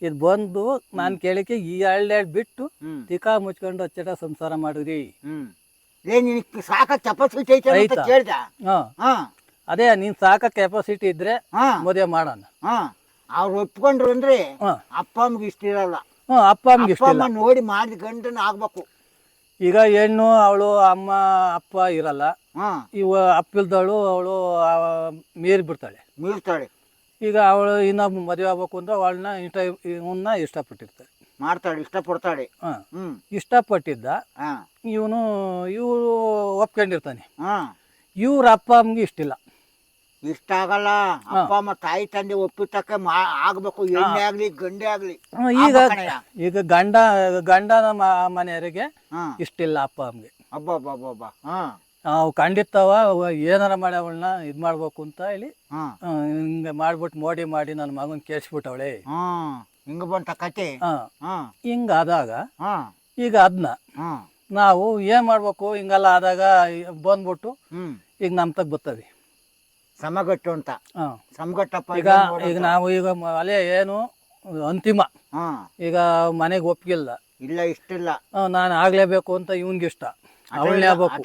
ಇದು ಬಂದು ನಾನು ಕೇಳಿಕೆ ಈ ಎರಡೆರಡು ಬಿಟ್ಟು ತಿಕಾ ಮುಚ್ಕೊಂಡು ಅಚ್ಚಟ ಸಂಸಾರ ಮಾಡಿದ್ರಿ. ನಿನಗೆ ಸಾಕ ಕೆಪಾಸಿಟಿ ಐತೆ ಅಂತ ಕೇಳ್ದ. ಅದೇ ನೀನ್ ಸಾಕ ಕೆಪಾಸಿಟಿ ಇದ್ರೆ ಮದುವೆ ಮಾಡೋಣ. ಅವ್ರು ಒಪ್ಕೊಂಡ್ರು ಅಂದ್ರೆ ಅಪ್ಪ ಅಮ್ಮಗೆ ಇಷ್ಟ ಇರಲ್ಲ. ಅಪ್ಪ ಅಮ್ಮಗೆ ಇಷ್ಟ ಇಲ್ಲ. ನೋಡಿ ಮಾಡಿದ ಗಂಡನ ಆಗ್ಬೇಕು. ಈಗ ಹೆಣ್ಣು ಅವಳು ಅಮ್ಮ ಅಪ್ಪ ಇರಲ್ಲ. ಇವ ಅಪ್ಪಿಲ್ದವಳು ಅವಳು ಮೀರಿ ಮೀರ್ತಾಳೆ. ಈಗ ಅವಳು ಇನ್ನೊಬ್ಬ ಮದುವೆ ಆಗ್ಬೇಕು ಅಂದ್ರೆ ಅವಳನ್ನ ಇಷ್ಟಪಟ್ಟಿರ್ತಾಳೆ, ಮಾಡ್ತಾಳೆ, ಇಷ್ಟಪಡ್ತಾಳೆ. ಇಷ್ಟಪಟ್ಟಿದ್ದ ಇವನು ಒಪ್ಕೊಂಡಿರ್ತಾನೆ. ಇವ್ರ ಅಪ್ಪ ಅಮ್ಮಗೆ ಇಷ್ಟ ಆಗಲ್ಲ. ಅಪ್ಪ ಅಮ್ಮ ತಾಯಿ ತಂದೆ ಒಪ್ಪಿತಕ್ಕ ಆಗ್ಬೇಕು, ಎಣ್ಣೆ ಆಗ್ಲಿ ಗಂಡೆ ಆಗ್ಲಿ. ಈಗ ಗಂಡನ ಮನೆಯವರಿಗೆ ಇಷ್ಟಿಲ್ಲ ಅಪ್ಪ ಅಮ್ಮಗೆ. ನಾವು ಖಂಡಿತವ ಏನಾರ ಮಾಡಿ ಅವಳನ್ನ ಇದ್ ಮಾಡ್ಬೇಕು ಅಂತ ಹೇಳಿ ಹಿಂಗ ಮಾಡ್ಬಿಟ್ಟು ಮಾಡಿ ನನ್ನ ಮಗನ್ ಕೇಳಿಸ್ಬಿಟ್ಟವಳೆ. ಹಿಂಗ ಬಂತ ಕತೆ. ಹಿಂಗಾದಾಗ ಈಗ ಅದನ್ನ ನಾವು ಏನ್ ಮಾಡ್ಬೇಕು? ಹಿಂಗೆಲ್ಲ ಆದಾಗ ಬಂದ್ಬಿಟ್ಟು ಈಗ ನಮ್ ತಗ ಬರ್ತವಿ ಸಮಗಟ್ಟು ಅಂತ. ಸಮಗಟ್ಟಪ್ಪ. ಈಗ ನಾವು ಈಗ ಅಲೆ ಏನು ಅಂತಿಮ. ಈಗ ಮನೆಗೆ ಒಪ್ಪಿಲ್ಲ, ಇಲ್ಲ ಇಷ್ಟಿಲ್ಲ, ನಾನು ಆಗ್ಲೇಬೇಕು ಅಂತ ಇವನ್ಗೆ ಇಷ್ಟ. ಅವಳನ್ನೇ ಆಗ್ಬೇಕು,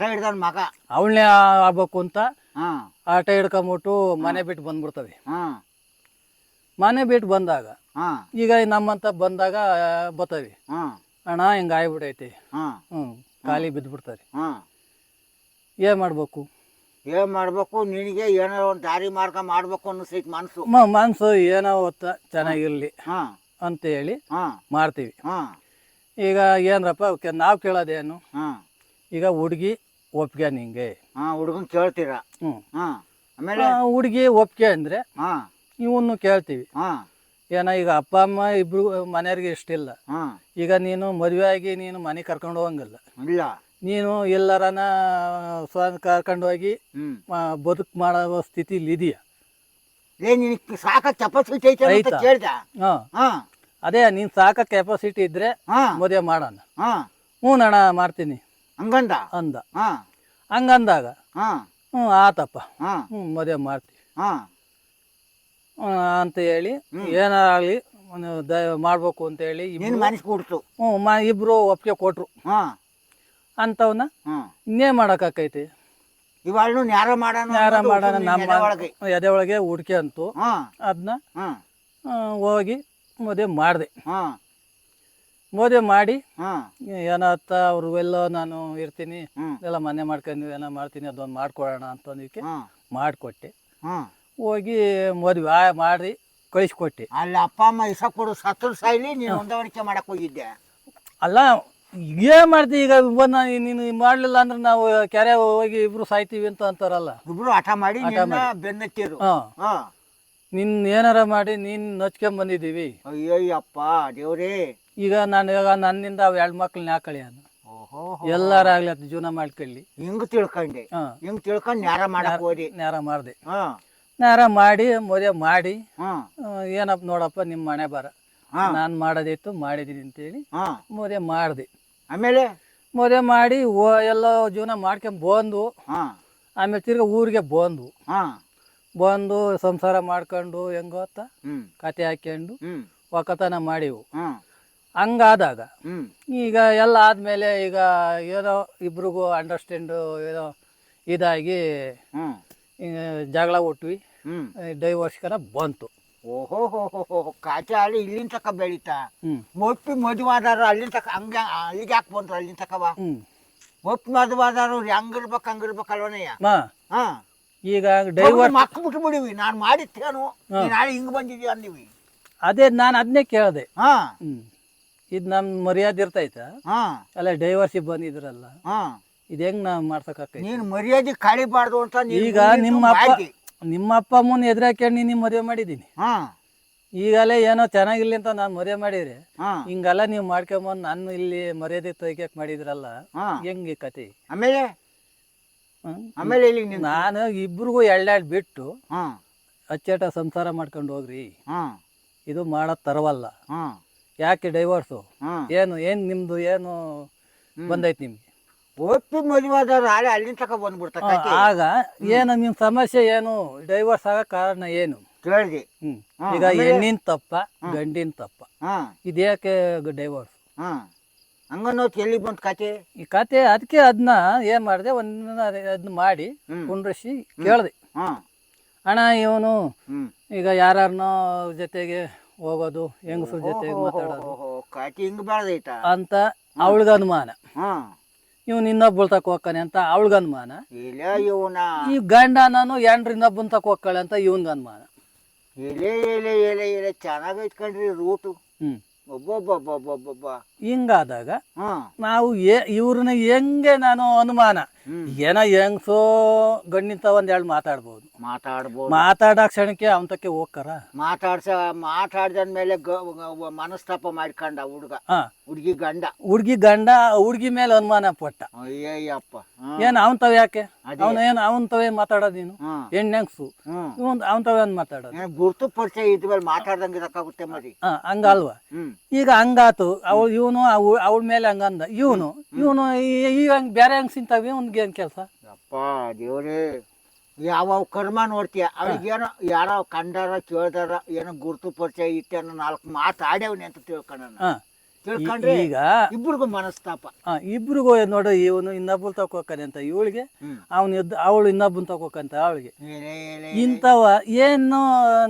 ಮಗ ಅವಳನ್ನೇ ಆಗ್ಬೇಕು ಅಂತ ಆಟ ಹಿಡ್ಕೊಂಬಿಟ್ಟು ಮನೆ ಬಿಟ್ಟು ಬಂದ್ಬಿಡ್ತವೆ. ಮನೆ ಬಿಟ್ಟು ಬಂದಾಗ ಈಗ ನಮ್ಮಂತ ಬಂದಾಗ ಬರ್ತವಿ, ಅಣ್ಣ ಹಿಂಗ ಆಗ್ಬಿಟ್ಟೈತಿ, ಖಾಲಿ ಬಿದ್ದ್ಬಿಡ್ತಾರೆ. ಏನ್ ಮಾಡ್ಬೇಕು? ನಿನಗೆ ಏನಾರ ಒಂದು ದಾರಿ ಮಾರ್ಗ ಮಾಡ್ಬೇಕು ಅನ್ನಿಸ್ತೈತಿ ಮನ್ಸು ಏನೋ ಹೊತ್ತ ಚೆನ್ನಾಗಿರ್ಲಿ ಅಂತ ಹೇಳಿ ಮಾಡ್ತೀವಿ. ಈಗ ಏನ್ರಪ್ಪ ನಾವ್ ಕೇಳೋದೇನು? ಈಗ ಹುಡುಗಿ ಒಪ್ಪಿಗೆ ನಿಂಗೆ, ಹುಡುಗನ್ ಕೇಳ್ತೀರಾ? ಆಮೇಲೆ ಹುಡುಗಿ ಒಪ್ಪಿಗೆ ಅಂದ್ರೆ ಇವನು ಕೇಳ್ತೀವಿ. ಏನ ಈಗ ಅಪ್ಪ ಅಮ್ಮ ಇಬ್ರು ಮನೆಯವ್ರಿಗೆ ಇಷ್ಟಿಲ್ಲ. ಈಗ ನೀನು ಮದುವೆ ಆಗಿ ನೀನು ಮನೆ ಕರ್ಕೊಂಡು ಹೋಗಂಗಿಲ್ಲ. ಇಲ್ಲ, ನೀನು ಎಲ್ಲರನ ಕರ್ಕೊಂಡು ಹೋಗಿ ಬದುಕು ಮಾಡೋ ಸ್ಥಿತಿಲಿ ಇದೆಯಾ? ಸಾಕ ಕೆಪಾಸಿಟಿ ಐತೆ ಕೇಳ್ದ. ಅದೇ ನೀನ್ ಸಾಕ ಕೆಪಾಸಿಟಿ ಇದ್ರೆ ಮದುವೆ ಮಾಡೋಣ. ಅಣ್ಣ ಮಾಡ್ತೀನಿ ಅಂದ. ಹಂಗಂದಾಗ ಆತಪ್ಪ ಮದುವೆ ಮಾಡ್ತೀವಿ ಅಂತ ಹೇಳಿ ಏನಾಗಲಿ ಮಾಡ್ಬೇಕು ಅಂತ ಹೇಳಿ ಇಬ್ರು ಒಪ್ಪಿಗೆ ಕೊಟ್ರು. ಅಂತವನ್ನ ಇನ್ನೇ ಮಾಡಕ್ಕಾಕೈತಿ? ಇವಾಗ ನ್ಯಾರ ಮಾಡೋಣ ನಮ್ಮ ಎದೆ ಒಳಗೆ ಹುಡ್ಕೆ ಅಂತು. ಅದನ್ನ ಹೋಗಿ ಮದುವೆ ಮಾಡಿದೆ. ಮದುವೆ ಮಾಡಿ ಏನತ್ತ ಅವ್ರು ಎಲ್ಲೋ ನಾನು ಇರ್ತೀನಿ, ಎಲ್ಲ ಮನೆ ಮಾಡ್ಕೊಂಡು ಏನೋ ಮಾಡ್ತೀನಿ, ಅದೊಂದು ಮಾಡ್ಕೊಡೋಣ ಅಂತಂದಕ್ಕೆ ಮಾಡಿಕೊಟ್ಟೆ. ಹೋಗಿ ಮದುವೆ ಮಾಡಿ ಕಳಿಸ್ಕೊಟ್ಟೆ. ಅಲ್ಲಿ ಅಪ್ಪ ಅಮ್ಮ ಇಸ ಕೊಡು ಸತ್ರ ಸಾಯ್ಲಿ, ನೀನು ಹೊಂದಾಣಿಕೆ ಮಾಡಕ್ ಹೋಗಿದ್ದೆ. ಅಲ್ಲ ಏನ್ ಮಾಡ್ತೀವಿ? ಈಗ ನೀನು ಮಾಡ್ಲಿಲ್ಲ ಅಂದ್ರೆ ನಾವು ಕೆರೆ ಹೋಗಿ ಇಬ್ರು ಸಾಯ್ತೀವಿ ಅಂತ ಅಂತಾರಲ್ಲ. ಇಬ್ರು ಹಠ ಮಾಡಿ ಬೆನ್ನತ್ತಿರು. ನಿನ್ ಏನಾರ ಮಾಡಿ ನೀನ್ ನಚ್ಕೊಂಡ್ ಬಂದಿದೀವಿ. ಅಯ್ಯಯ್ಯಪ್ಪ ದೇವ್ರೇ. ಈಗ ನನ್ನಿಂದ ಅವ್ 2 ಮಕ್ಳನ್ನ ಯಾಕಳಿ ಅನ್ನ ಎಲ್ಲಾರಾಗ್ಲಿ ಅದ್ ಜೀವನ ಮಾಡ್ಕೊಳ್ಳಿ ಹಿಂಗ್ ತಿಳ್ಕೊಂಡೆ. ಹಿಂಗ್ ತಿಳ್ಕೊಂಡ್ ನ್ಯಾರ ಮಾಡಕ್ ಹೋದಿ. ನ್ಯಾರ ಮಾಡ್ದೆ. ನ್ಯಾರ ಮಾಡಿ ಮದುವೆ ಮಾಡಿ ಏನಪ್ಪ ನೋಡಪ್ಪ ನಿಮ್ ಮನೆ ಬರ, ನಾನ್ ಮಾಡೋದಿತ್ತು ಮಾಡಿದೀನಿ ಅಂತೇಳಿ ಮದುವೆ ಮಾಡ್ದೆ. ಆಮೇಲೆ ಮದುವೆ ಮಾಡಿ ಎಲ್ಲ ಜೀವನ ಮಾಡ್ಕೊಂಡ್ ಬಂದು ಆಮೇಲೆ ತಿರ್ಗಾ ಊರಿಗೆ ಬಂದು ಸಂಸಾರ ಮಾಡ್ಕೊಂಡು ಹೆಂಗೋತ್ತ ಕತೆ ಹಾಕೊಂಡು ಒಕ್ಕತನ ಮಾಡಿವು. ಹಂಗಾದಾಗ ಈಗ ಎಲ್ಲ ಆದ್ಮೇಲೆ ಈಗ ಏನೋ ಇಬ್ರಿಗೂ ಅಂಡರ್ಸ್ಟ್ಯಾಂಡ್ ಏನೋ ಇದಾಗಿ ಜಗಳ ಹುಟ್ವಿ, ಡೈವರ್ಸ್ ಕನ ಬಂತು. ಓಹೋ ಕಾಚೆ ಆಡಿ ಇಲ್ಲಿನ ತಕ ಬೆಳೀತಾ ಒಪ್ಪಿ ಮದುವಾದಾರು ಅಲ್ಲಿನ ತಕ ಅಲ್ಲಿಗೆ ಯಾಕೆ ಬಂದ್ರು? ಅಲ್ಲಿನ ತಕವ ಒಪ್ಪಿ ಮದುವಾದಾರು ಹಂಗಿರ್ಬೇಕಲ್ವನಯ್ಯ. ಈಗ ಡೈವರ್ಸ್ ಮಕ್ಕ ಬಿಟ್ಟು ಬಿಡಿವಿ. ನಾನು ಮಾಡಿತ್ತೇನು ನಾಳೆ ಹಿಂಗ್ ಬಂದಿದ್ವಿ ಅಂದಿವಿ. ಅದೇ ನಾನು ಅದನ್ನೇ ಕೇಳ್ದೆ. ಇದ್ ನಮ್ ಮರ್ಯಾದೆ ಇರ್ತೈತ? ಅಲ್ಲ ಡೈವರ್ಸಿಗೆ ಬಂದಿದ್ರಲ್ಲ, ಇದ್ ಹೆಂಗ್ ನಾವ್ ಮಾಡ್ಸಕ್? ನೀನ್ ಮರ್ಯಾದೆ ಕಾಳಿಬಾರ್ದು ಅಂತ ಈಗ ನಿಮ್ಮ ಅಪ್ಪ ಅಮ್ಮನ ಎದುರಾಕೊಂಡು ನೀನ್ ಮದುವೆ ಮಾಡಿದೀನಿ. ಈಗಲೇ ಏನೋ ಚೆನ್ನಾಗಿರ್ಲಿ ಅಂತ ನಾನ್ ಮದುವೆ ಮಾಡಿದ್ರೆ ಹಿಂಗೆಲ್ಲ ನೀವ್ ಮಾಡ್ಕೊಂಬಂದ್ ನಾನು ಇಲ್ಲಿ ಮರ್ಯಾದೆ ತೆಗಿಯಕ್ ಮಾಡಿದ್ರಲ್ಲ, ಹೆಂಗ್ ಕತೆ? ಆಮೇಲೆ ನಾನು ಇಬ್ರಿಗೂ 2 ಬಿಟ್ಟು ಅಚ್ಚೇಟ ಸಂಸಾರ ಮಾಡ್ಕೊಂಡು ಹೋಗ್ರಿ, ಇದು ಮಾಡೋ ತರವಲ್ಲ. ಯಾಕೆ ಡೈವರ್ಸು? ಏನ್ ನಿಮ್ದು ಏನು ಬಂದೈತಿ ನಿಮ್ಗೆ? ಒಪ್ಪಿ ಮದುವಾದವ್ರು ಅಲ್ಲಿನ ತಕ ಬಂದ್ಬಿಡ್ತಾರೆ. ಆಗ ಏನು ನಿಮ್ ಸಮಸ್ಯೆ ಏನು? ಡೈವರ್ಸ್ ಆಗೋ ಕಾರಣ ಏನು? ಕೇಳಿದೆ. ಹ್ಮ್ ಈಗ ಹೆಣ್ಣಿನ ತಪ್ಪ ಗಂಡಿನ ತಪ್ಪ ಇದ್ಯಾಕೆ ಡೈವರ್ಸ್? ಹಂಗನ್ನೋತ್ ಎಲ್ಲಿ ಬಂತ ಕತೆ? ಈ ಕತೆ ಅದಕ್ಕೆ ಅದನ್ನ ಏನ್ ಮಾಡಿದೆ, ಅದನ್ನ ಮಾಡಿ ಕುಂಡ್ರಿಸಿ ಕೇಳ್ದೆ, ಅಣ್ಣ ಇವನು ಈಗ ಯಾರನ್ನೋ ಜೊತೆಗೆ ಹೋಗೋದು, ಹೆಂಗಸ್ರ ಜೊತೆಗೆ ಮಾತಾಡೋದು ಕತೆ ಹಿಂಗ್ ಬೆಳ್ದೈತ ಅಂತ ಅವಳಿಗೆ ಅನುಮಾನ. ಇವ್ನು ಇನ್ನೊಬ್ಬಳು ತಕ ಹೋಗ್ತಾನೆ ಅಂತ ಅವಳಿಗೆ ಅನುಮಾನ. ಇಲ್ಲ ಇವನ ಈ ಗಂಡ ನಾನು ಎಂಡ್ರ ಇನ್ನೊಬ್ಬನ್ ತಕ ಹೋಗ್ಕಳೆ ಅಂತ ಇವನ್ಗೆ ಅನುಮಾನ. ಎಲೆ ಎಲೆ ಎಲೆ ಎಲೆ ಚೆನ್ನಾಗೈತ್ ಕಣ್ರಿ ರೂಟು. ಒಬ್ಬೊಬ್ಬೊಬ್ಬೊಬ್ಬೊಬ್ಬ ಹಿಂಗಾದಾಗ ನಾವು ಇವ್ರನ್ನ ಹೆಂಗೆ ನಾನು ಅನುಮಾನ, ಏನೋ ಹೆಂಗ್ಸೋ ಗಂಡಿಂತ ಒಂದೆರಡು ಮಾತಾಡ್ಬೋದು, ಮಾತಾಡೋ ಕ್ಷಣಕ್ಕೆ ಅವನ ತಕ್ಕೆ ಹೋಗ್ತಾರ. ಮಾತಾಡ್ದ್ಮೇಲೆ ಮನಸ್ತಾಪ ಮಾಡ್ಕೊಂಡ ಹುಡ್ಗಿ ಗಂಡ ಹುಡ್ಗಿ ಮೇಲೆ ಅನುಮಾನ ಪಟ್ಟ. ಅಯ್ಯಯ್ಯಪ್ಪ, ಏನ್ ಅವನ್ ತಾವ ಯಾಕೆ ಅವನ್ ತಾವೇ ಮಾತಾಡೋದು, ನೀನು ಹೆಂಗ್ಸು ಅವನ್ ತಾವೇ ಮಾತಾಡೋದು, ಗುರ್ತು ಪರಿಚಯ ಇದ್ಮೇಲೆ ಮಾತಾಡ್ದಂಗೆ ಇರಕ್ಕಾಗುತ್ತೆ ಮರಿ. ಹಂಗಲ್ವಾ? ಈಗ ಹಂಗಾತು, ಇವನು ಅವಳ ಮೇಲೆ ಹಂಗಂದ, ಇವನು ಈಗ ಬೇರೆ ಹೆಂಗ್ ಸಿಂತಾವ, ಅವ್ನಿಗೆ ಏನ್ ಕೆಲಸ? ಅಪ್ಪ ದೇವ್ರೇ, ಯಾವ ಕರ್ಮ ನೋಡ್ತೀಯ? ಅವ್ರಿಗೇನೋ ಯಾರೋ ಕಂಡಾರ ಕೇಳ್ದಾರ, ಏನೋ ಗುರ್ತು ಪರಿಚಯ ಇತ್ತೇನೋ 4 ಮಾತಾಡ್ಯವನಿ ಅಂತ ತಿಳ್ಕೊಂಡ್ರೆ ಈಗ ಇಬ್ರಿಗೂ ಮನಸ್ತಾಪ. ಇಬ್ರಿಗೂ ನೋಡಿ, ಇವನು ಇನ್ನೊಬ್ಬರು ತಕೋಕಾನೆ ಅಂತ ಇವಳಿಗೆ, ಅವಳು ಇನ್ನೊಬ್ಬನ್ ತಕೋಕಂತ ಅವಳಿಗೆ. ಇಂಥವ ಏನು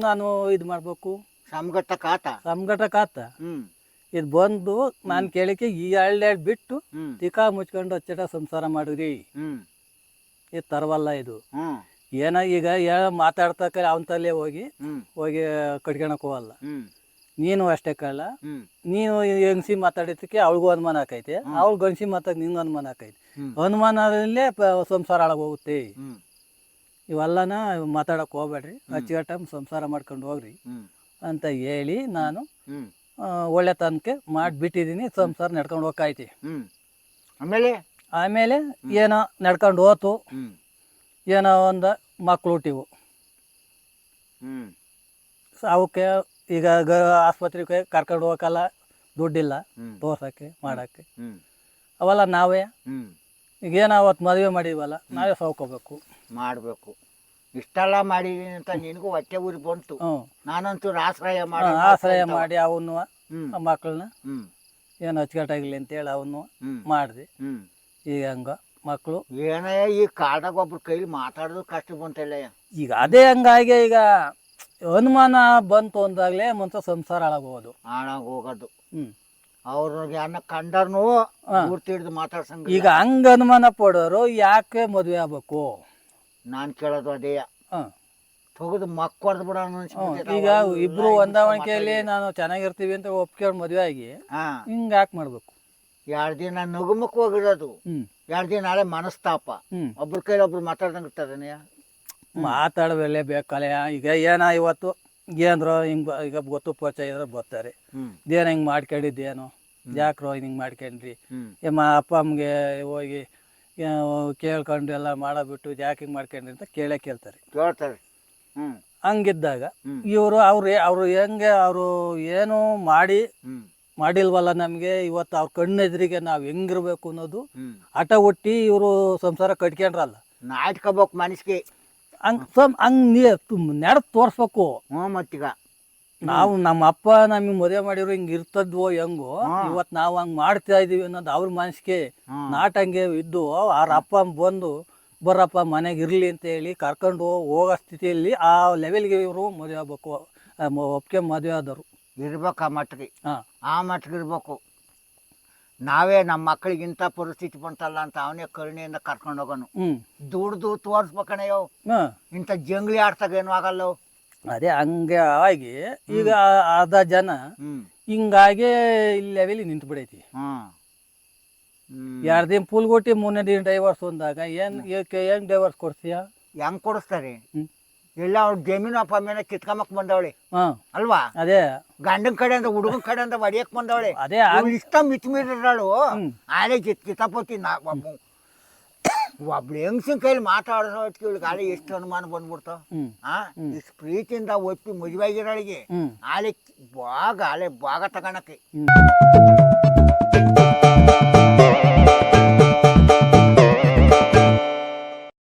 ನಾನು ಇದು ಮಾಡ್ಬೇಕು? ಸಮಘಟಕಾತ ಇದು ಬಂದು ನಾನ್ ಕೇಳಿಕೆ ಈ 2 ಬಿಟ್ಟು ತಿಕಾ ಮುಚ್ಕೊಂಡು ಅಚ್ಚಟ ಸಂಸಾರ ಮಾಡಿದ್ರಿ, ಇದು ತರವಲ್ಲ. ಇದು ಏನ ಈಗ ಮಾತಾಡ್ತಕ್ಕ ಅವನ ತಲೆ ಹೋಗಿ ಕಟ್ಕೊಳಕ್ ಹೋಗಲ್ಲ. ನೀನು ಅಷ್ಟೇ ಕಳ್ಳ, ನೀನು ಹೆಂಗಸಿ ಮಾತಾಡಿದಕ್ಕೆ ಅವಳಿಗೂ ಅನುಮಾನ ಆಕೈತೆ, ಅವಳು ಗಂಡಸಿ ಮಾತಾಡ್ ನಿಂಗೂ ಅನುಮಾನ ಆಕೈತೆ. ಅನುಮಾನದಲ್ಲೇ ಸಂಸಾರ ಹಾಳಾಗೋಗುತ್ತೆ. ಇವೆಲ್ಲನ ಮಾತಾಡಕ್ ಹೋಗ್ಬೇಡ್ರಿ, ಅಚ್ಚುಕಟ್ಟ ಸಂಸಾರ ಮಾಡ್ಕೊಂಡು ಹೋಗ್ರಿ ಅಂತ ಹೇಳಿ ನಾನು ಒಳ್ಳೆ ತನಕ ಮಾಡಿಬಿಟ್ಟಿದ್ದೀನಿ. ಸಂಸಾರ ನಡ್ಕೊಂಡು ಹೋಗ್ತೈತಿ. ಆಮೇಲೆ ಏನೋ ನಡ್ಕೊಂಡು ಹೋತು, ಏನೋ ಒಂದು ಮಕ್ಳು ಹುಟ್ಟಿವು. ಅವಕ್ಕೆ ಈಗ ಆಸ್ಪತ್ರೆಗೆ ಕರ್ಕೊಂಡು ಹೋಗಕ್ಕಲ್ಲ, ದುಡ್ಡಿಲ್ಲ ತೋರ್ಸಕ್ಕೆ ಮಾಡಕ್ಕೆ. ಅವೆಲ್ಲ ನಾವೇ ಈಗೇನೋ ಅವತ್ತು ಮದುವೆ ಮಾಡಿವಲ್ಲ, ನಾವೇ ಸೌಕೋಬೇಕು ಮಾಡಬೇಕು. ಇಷ್ಟೆಲ್ಲ ಮಾಡಿದೀನಿ ಅಂತ ನಿನಗೂ ಹೊಟ್ಟೆ ಊರಿ ಬಂತು. ನಾನಂತೂ ಆಶ್ರಯ ಮಾಡಿ ಅವನು ಮಕ್ಕಳನ್ನ ಏನು ಅಚ್ಚುಕಟ್ಟಾಗಿರ್ಲಿ ಅಂತೇಳಿ ಅವನು ಮಾಡಿದೆ. ಈಗ ಹಂಗ ಮಕ್ಕಳು ಏನ ಈ ಕಾಡಾಗ ಒಬ್ರ ಕೈಲಿ ಮಾತಾಡೋದು ಕಷ್ಟ ಬಂತಲ್ಲ. ಈಗ ಅದೇ ಹಂಗಾಗಿ ಈಗ ಅನುಮಾನ ಬಂತು ಅಂದಾಗ್ಲೇ ಮನ್ಸ ಸಂಸಾರ ಹಾಳಾಗೋದು. ಅವ್ರಿಗೆ ಅನ್ನ ಕಂಡರ್ನು ಗುರ್ತು ಹಿಡಿದು ಮಾತಾಡ್ಸಂಗ. ಈಗ ಹಂಗ ಅನುಮಾನ ಪಡೋರು ಯಾಕೆ ಮದ್ವೆ ಆಗ್ಬೇಕು? ನಾನ್ ಕೇಳೋದು ಅದೇ, ತೆಗೆದು ಮಕ್ಕಳು ಬಿಡ. ಈಗ ಇಬ್ರು ಹೊಂದಾಣಿಕೆಯಲ್ಲಿ ನಾನು ಚೆನ್ನಾಗಿರ್ತೀವಿ ಅಂತ ಒಪ್ಕೊಂಡು ಮದ್ವೆ ಆಗಿ ಹಿಂಗ ಯಾಕೆ ಮಾಡ್ಬೇಕು? 2 ದಿನ ನಗುಮುಖ ಹೋಗಿರೋದು, 2 ದಿನ ನಾಳೆ ಮನಸ್ತಾಪ. ಒಬ್ರ ಕೈಲಿ ಒಬ್ರು ಮಾತಾಡ್ದಂಗ ಇರ್ತದನೆ. ಮಾತಾಡಬೇಲೆ ಬೇಕಲ್ಲ. ಈಗ ಏನ ಇವತ್ತು ಏನ್ರೋ ಹಿಂಗ್ ಈಗ ಗೊತ್ತು ಪರಿಚಯ ಇದ್ರೆ ಬರ್ತಾರೆ, ಇದೇನ ಹಿಂಗ್ ಮಾಡ್ಕೊಂಡಿದ್ದೇನೋ, ಯಾಕ್ರೋ ಹಿಂಗ್ ಮಾಡ್ಕೊಂಡ್ರಿ, ಅಪ್ಪ ಅಮ್ಮಗೆ ಹೋಗಿ ಕೇಳ್ಕೊಂಡು ಎಲ್ಲ ಮಾಡಬಿಟ್ಟು ಯಾಕೆ ಹಿಂಗ್ ಮಾಡ್ಕೊಂಡ್ರಿ ಅಂತ ಕೇಳ್ತಾರೆ. ಹಂಗಿದ್ದಾಗ ಅವ್ರು ಹೆಂಗೆ ಏನು ಮಾಡಿಲ್ವಲ್ಲ ನಮ್ಗೆ ಇವತ್ತು ಅವ್ರ ಕಣ್ಣೆದ್ರಿಗೆ ನಾವ್ ಹೆಂಗಿರ್ಬೇಕು ಅನ್ನೋದು ಹಠ ಹುಟ್ಟಿ ಇವರು ಸಂಸಾರ ಕಟ್ಕೊಂಡ್ರಲ್ಲ. ನಾಟ್ಕೋಬೇಕು ಮನಸ್ಸಿಗೆ, ಹಂಗ್ ನಡೆದ್ ತೋರ್ಸ್ಬೇಕು. ಮತ್ತೀಗ ನಾವು ನಮ್ಮ ಅಪ್ಪ ನಮಗೆ ಮದುವೆ ಮಾಡಿರೋ ಹಿಂಗ್ ಇರ್ತದ್ವೋ ಹೆಂಗೋ, ಇವತ್ ನಾವ್ ಹಂಗ್ ಮಾಡ್ತಾ ಇದೀವಿ ಅನ್ನೋದು ಅವ್ರ ಮನಸ್ಸಿಗೆ ನಾಟಂಗೆ ಇದ್ದು, ಅವ್ರ ಅಪ್ಪ ಬಂದು ಬರಪ್ಪ ಮನೆಗೆ ಇರ್ಲಿ ಅಂತ ಹೇಳಿ ಕರ್ಕೊಂಡು ಹೋಗೋ ಸ್ಥಿತಿಯಲ್ಲಿ ಆ ಲೆವೆಲ್ಗೆ ಇವರು ಮದುವೆ ಆಗ್ಬೇಕು. ಒಪ್ಪಿಗೆ ಮದುವೆ ಆದವರು ಇರ್ಬೇಕು. ಆ ಮಟ್ಟಿಗೆ ಇರ್ಬೇಕು. ನಾವೇ ನಮ್ಮ ಮಕ್ಕಳಿಗೆ ಇಂಥ ಪರಿಸ್ಥಿತಿ ಬಂತಲ್ಲ ಅಂತ ಅವನೇ ಕರುಣೆಯಿಂದ ಕರ್ಕೊಂಡು ಹೋಗೋನು. ದುಡ್ದು ತೋರಿಸ್ಬೇಕಣಯ್ಯೋ, ಇಂಥ ಜಂಗ್ಲಿ ಆಡ್ತಾಗ ಏನು ಆಗಲ್ಲ. ಅದೇ ಹಂಗೆ ಆಗಿ ಈಗ ಅರ್ಧ ಜನ ಹಿಂಗಾಗಿ ಇಲ್ಲಿ ಲೆವೆಲ್ ನಿಂತು ಬಿಡೈತಿ. 2 ದಿನ ಫುಲ್ ಕೊಟ್ಟಿ 3ನೇ ದಿನ ಡೈವರ್ಸ್ ಅಂದಾಗ ಏನ್ ಡೈವರ್ಸ್ ಕೊಡ್ತೀಯ? ಹೆಂಗ್ ಕೊಡಿಸ್ತಾರೆ? ಎಲ್ಲ ಅವ್ರ ಜಮೀನು ಅಪ್ಪ ಮೇಲೆ ಕಿತ್ಕೊಂಬಕ್ ಬಂದವಳೆ ಅಲ್ವಾ? ಅದೇ ಗಂಡನ ಕಡೆ ಅಂತ ಹುಡುಗನ ಕಡೆ ಅಂತ ಹೊಡಿಯಕ್ ಬಂದವಳೆ. ಅದೇ ಇಷ್ಟ ಮಿತಿಮೀರಿರಳು. ಆಲೆ ಕಿತಾಪತಿ ಒಬ್ಳು ಹೆಂಗಸಿನ ಕೈಲಿ ಮಾತಾಡೋ ಹೊತ್ತಿಗೆ ಆಲೆ ಎಷ್ಟು ಅನುಮಾನ ಬಂದ್ಬಿಡ್ತಾವ. ಇಷ್ಟು ಪ್ರೀತಿಯಿಂದ ಒಪ್ಪಿ ಮದುವೆ ಆಗಿರೋಳಿಗೆ ಆಲೆ ಭಾಗ ತಗೋಣಕ್ಕೆ